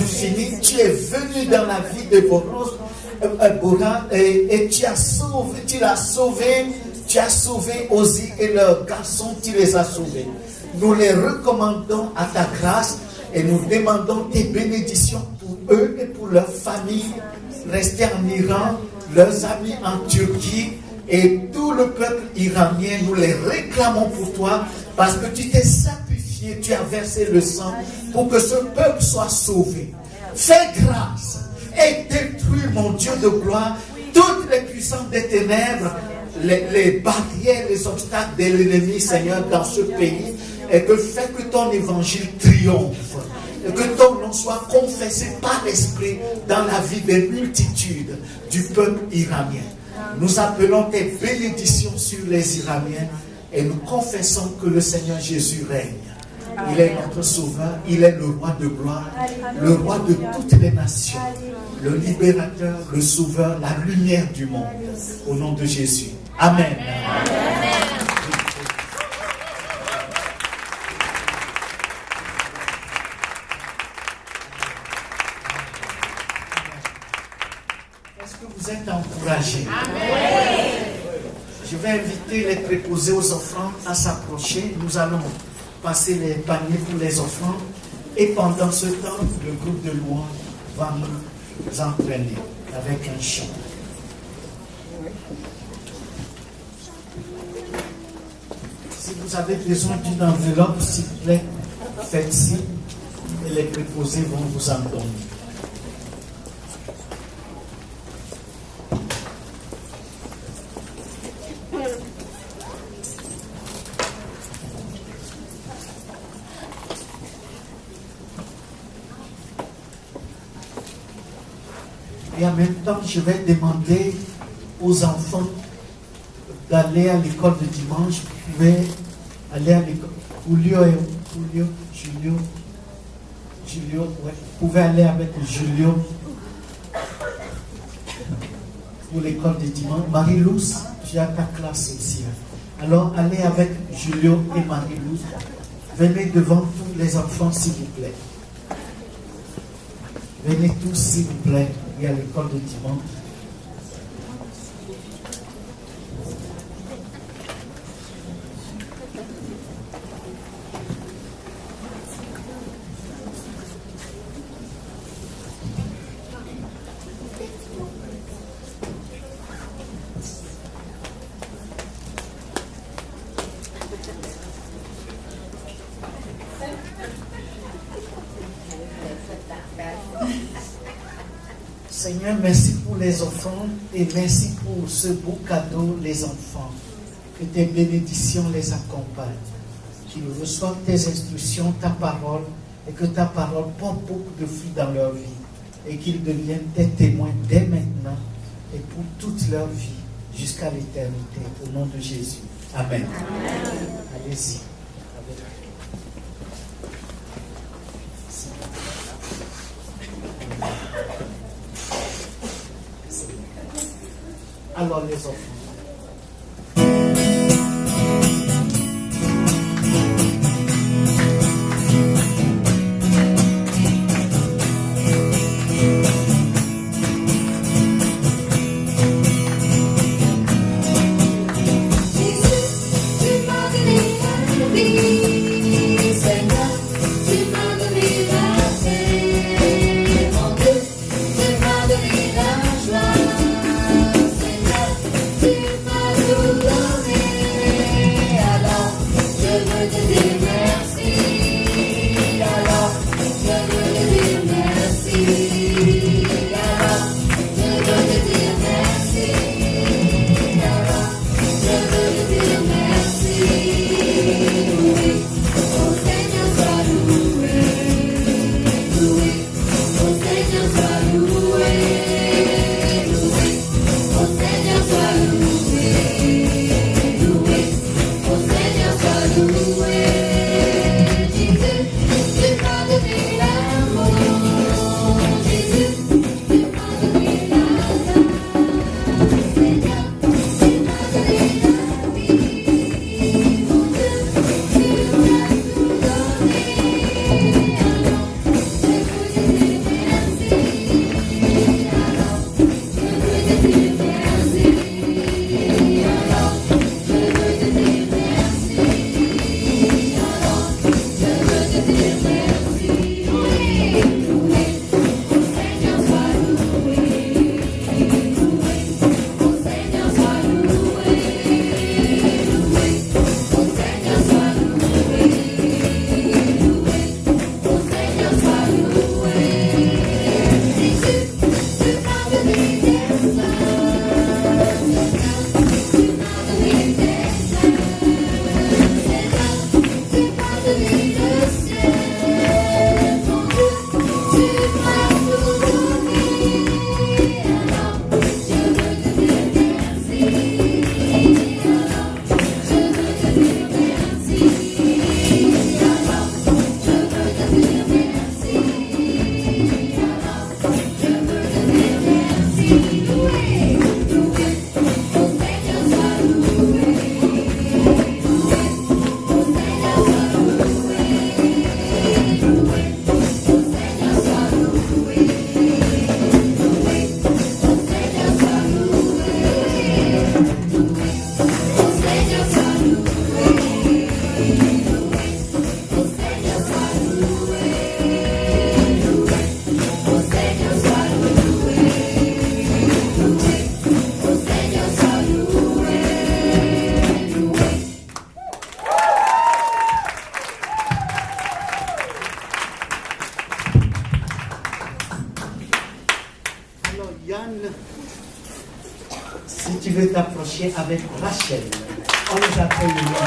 infini, tu es venu dans la vie de Boran et tu l'as sauvé, tu as sauvé Ozzy et leurs garçons, tu les as sauvés. Nous les recommandons à ta grâce et nous demandons tes bénédictions pour eux et pour leur famille, restés en Iran, leurs amis en Turquie et tout le peuple iranien. Nous les réclamons pour toi parce que tu t'es sacrifié, tu as versé le sang pour que ce peuple soit sauvé. Fais grâce et détruis, mon Dieu de gloire, toutes les puissances des ténèbres, les barrières, les obstacles de l'ennemi, Seigneur, dans ce pays, et que fais que ton évangile triomphe, et que ton nom soit confessé par l'Esprit dans la vie des multitudes du peuple iranien. Nous appelons tes bénédictions sur les Iraniens et nous confessons que le Seigneur Jésus règne. Il est notre sauveur, il est le roi de gloire, le roi de toutes les nations, le libérateur, le sauveur, la lumière du monde. Au nom de Jésus. Amen. Amen. Est-ce que vous êtes encouragés? Amen. Je vais inviter les préposés aux offrandes à s'approcher. Nous allons passer les paniers pour les offrandes. Et pendant ce temps, le groupe de louanges va nous entraîner avec un chant. Si vous avez besoin d'une enveloppe, s'il vous plaît, faites signe et les préposés vont vous en donner. Et en même temps, je vais demander aux enfants d'aller à l'école de dimanche. Vous pouvez aller à l'école. Julio, ouais. Vous pouvez aller avec Julio pour l'école de dimanche. Marie-Louce, tu as ta classe ici. Alors, allez avec Julio et Marie-Louce. Venez devant tous les enfants, s'il vous plaît. Venez tous, s'il vous plaît. Et à l'école de dimanche. Seigneur, merci pour les offrandes et merci pour ce beau cadeau, les enfants. Que tes bénédictions les accompagnent. Qu'ils reçoivent tes instructions, ta parole, et que ta parole porte beaucoup de fruits dans leur vie. Et qu'ils deviennent tes témoins dès maintenant et pour toute leur vie, jusqu'à l'éternité. Au nom de Jésus. Amen. Amen. Allez-y. Alors les enfants. Tu jeunes, si tu veux t'approcher avec Rachel, on les appelle les enfants.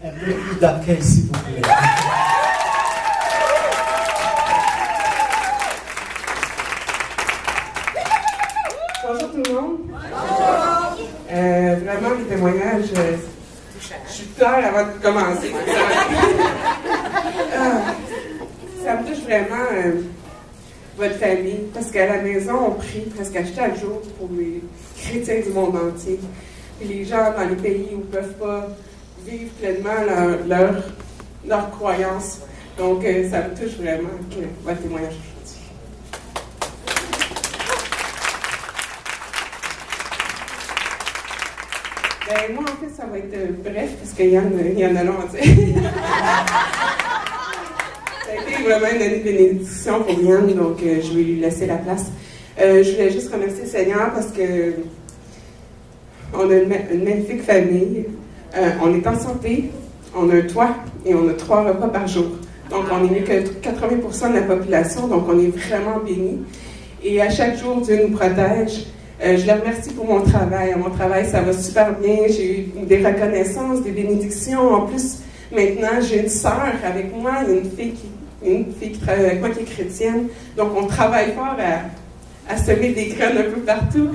Un peu plus d'accueil, s'il vous plaît. Bonjour tout le monde. Vraiment, les témoignages, je suis pleure avant de commencer. Ça me touche vraiment votre famille, parce qu'à la maison, on prie presque à chaque jour pour les chrétiens du monde entier. Puis les gens dans les pays où ne peuvent pas vivre pleinement leur croyance. Donc, ça me touche vraiment que votre témoignage aujourd'hui. Ben, moi, en fait, ça va être bref, parce qu'il y en a long à dire. Ça a été vraiment une année de bénédiction pour Yann, donc je vais lui laisser la place. Je voulais juste remercier le Seigneur parce que on a une magnifique famille. On est en santé, on a un toit et on a 3 repas par jour. Donc, on est mieux que 80% de la population, donc on est vraiment bénis. Et à chaque jour, Dieu nous protège. Je le remercie pour mon travail. Mon travail, ça va super bien. J'ai eu des reconnaissances, des bénédictions. En plus, maintenant, j'ai une sœur avec moi, une fille qui travaille avec moi qui est chrétienne. Donc, on travaille fort à semer des graines un peu partout.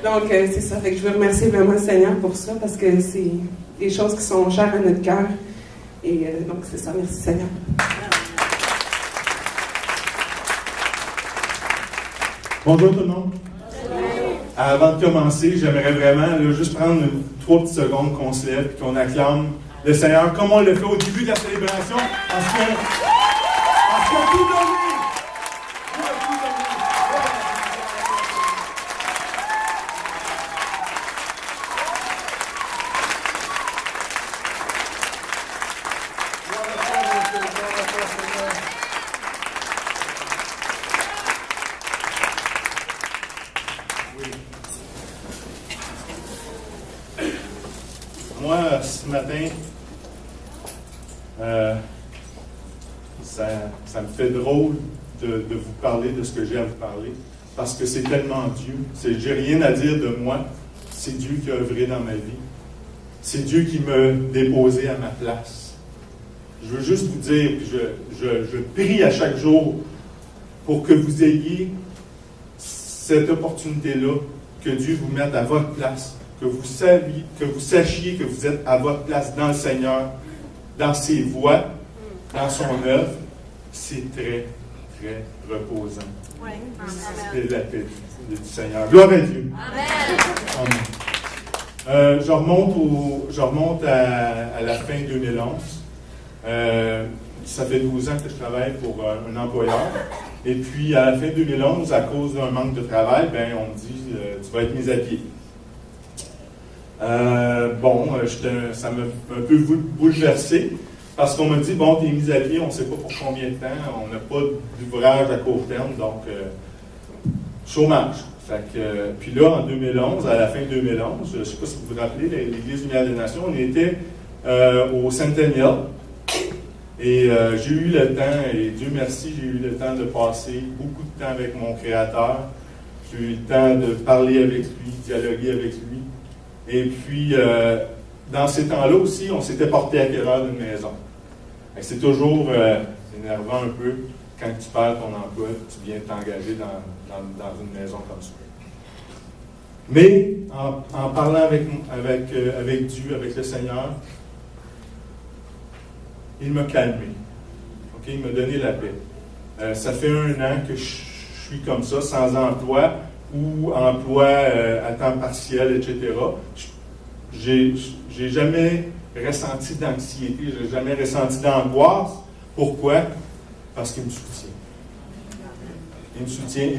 Donc, c'est ça. Fait que je veux remercier vraiment le Seigneur pour ça, parce que c'est des choses qui sont chères à notre cœur. Et donc, c'est ça. Merci, Seigneur. Bonjour tout le monde. Avant de commencer, j'aimerais vraiment là, juste prendre 3 petites secondes qu'on se lève et qu'on acclame le Seigneur comme on le fait au début de la célébration, parce qu'il a tout donné. Moi, ce matin, ça me fait drôle de vous parler de ce que j'ai à vous parler, parce que c'est tellement Dieu. J'ai rien à dire de moi, c'est Dieu qui a œuvré dans ma vie. C'est Dieu qui m'a déposé à ma place. Je veux juste vous dire, je prie à chaque jour pour que vous ayez cette opportunité-là, que Dieu vous mette à votre place. Que vous sachiez que vous êtes à votre place dans le Seigneur, dans ses voies, dans son œuvre. C'est très, très reposant. Oui. C'est la paix du Seigneur. Gloire à Dieu. Amen. Amen. Je remonte à la fin 2011. Ça fait 12 ans que je travaille pour un employeur. Et puis, à la fin 2011, à cause d'un manque de travail, on me dit tu vas être mis à pied. Ça m'a un peu bouleversé, parce qu'on m'a dit, bon, t'es mis à pied, on ne sait pas pour combien de temps, on n'a pas d'ouvrage à court terme, donc chômage. Puis là, en 2011, à la fin 2011, je ne sais pas si vous vous rappelez, l'Église Lumière des Nations, on était au Centennial, et j'ai eu le temps, et Dieu merci, j'ai eu le temps de passer beaucoup de temps avec mon Créateur, j'ai eu le temps de parler avec lui, dialoguer avec lui. Et puis, dans ces temps-là aussi, on s'était porté acquéreur d'une maison. C'est toujours énervant un peu quand tu perds ton emploi, tu viens t'engager dans une maison comme ça. Mais en parlant avec Dieu, avec le Seigneur, il m'a calmé. Okay? Il m'a donné la paix. Ça fait 1 an que je suis comme ça, sans emploi, ou emploi à temps partiel, etc. J'ai jamais ressenti d'anxiété, j'ai jamais ressenti d'angoisse. Pourquoi? Parce qu'il me soutient. Il me soutient,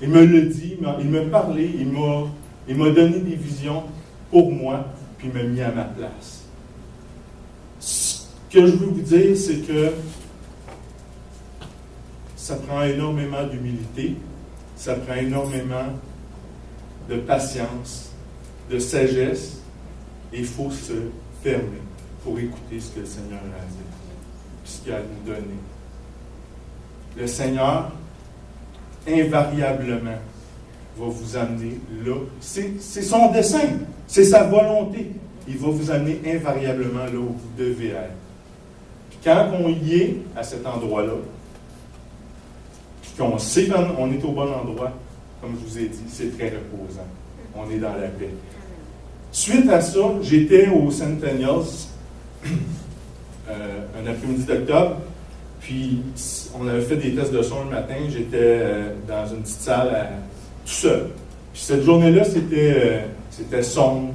il me le dit, il m'a parlé, il m'a donné des visions pour moi, puis il m'a mis à ma place. Ce que je veux vous dire, c'est que ça prend énormément d'humilité, ça prend énormément de patience, de sagesse, et il faut se fermer pour écouter ce que le Seigneur a à dire. ce qu'il a à nous donner. Le Seigneur, invariablement, va vous amener là. C'est son dessein, c'est sa volonté. Il va vous amener invariablement là où vous devez être. Puis quand on y est, à cet endroit-là, puis qu'on sait qu'on est au bon endroit, comme je vous ai dit, c'est très reposant. On est dans la paix. Suite à ça, j'étais au Centennials un après-midi d'octobre, puis on avait fait des tests de son le matin. J'étais dans une petite salle tout seul. Puis cette journée-là, c'était sombre,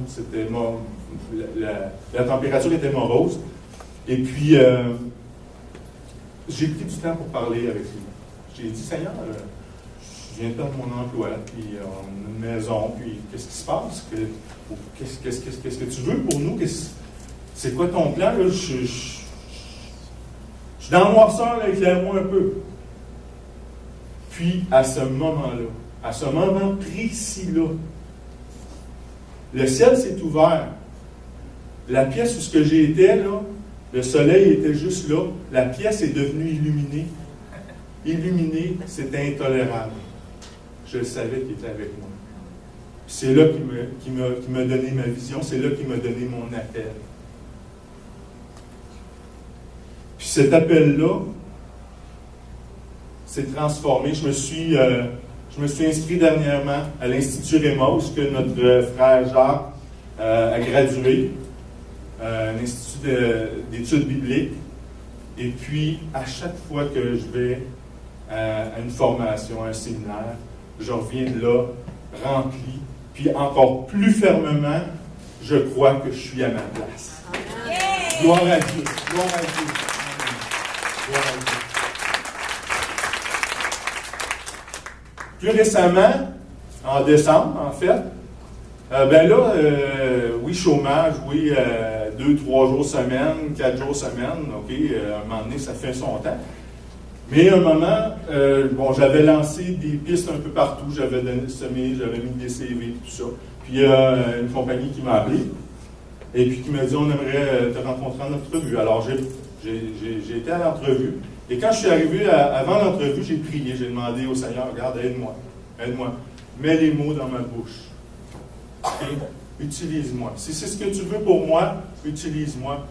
la température était morose. Et puis, j'ai pris du temps pour parler avec lui. J'ai dit, Seigneur, je viens de perdre mon emploi, puis on a une maison, puis qu'est-ce qui se passe? Qu'est-ce que tu veux pour nous? C'est quoi ton plan? Là? Je suis dans le noirceur, là, éclaire-moi un peu. Puis, à ce moment-là, à ce moment précis-là, le ciel s'est ouvert. La pièce où ce que j'étais, là, le soleil était juste là. La pièce est devenue illuminée. Illuminée, c'était intolérable. Je savais qu'il était avec moi. C'est là qu'il m'a donné ma vision. C'est là qu'il m'a donné mon appel. Puis cet appel-là s'est transformé. Je me suis inscrit dernièrement à l'Institut Réma, où que notre frère Jacques a gradué, un institut d'études bibliques. Et puis, à chaque fois que je vais à une formation, à un séminaire, je reviens de là, rempli, puis encore plus fermement, je crois que je suis à ma place. Gloire à Dieu, gloire à Dieu. Gloire à Dieu. Plus récemment, en décembre, en fait, oui, chômage, oui, 2-3 jours semaine, 4 jours semaine, OK, à un moment donné, ça fait son temps. Mais à un moment, j'avais lancé des pistes un peu partout, j'avais semé, j'avais mis des CV, tout ça. Puis il y a une compagnie qui m'a appelé, et puis qui m'a dit, on aimerait te rencontrer en entrevue. Alors, j'ai été à l'entrevue, et quand je suis arrivé avant l'entrevue, j'ai prié, j'ai demandé au Seigneur, regarde, aide-moi, mets les mots dans ma bouche. Okay? Utilise-moi. Si c'est ce que tu veux pour moi, utilise-moi.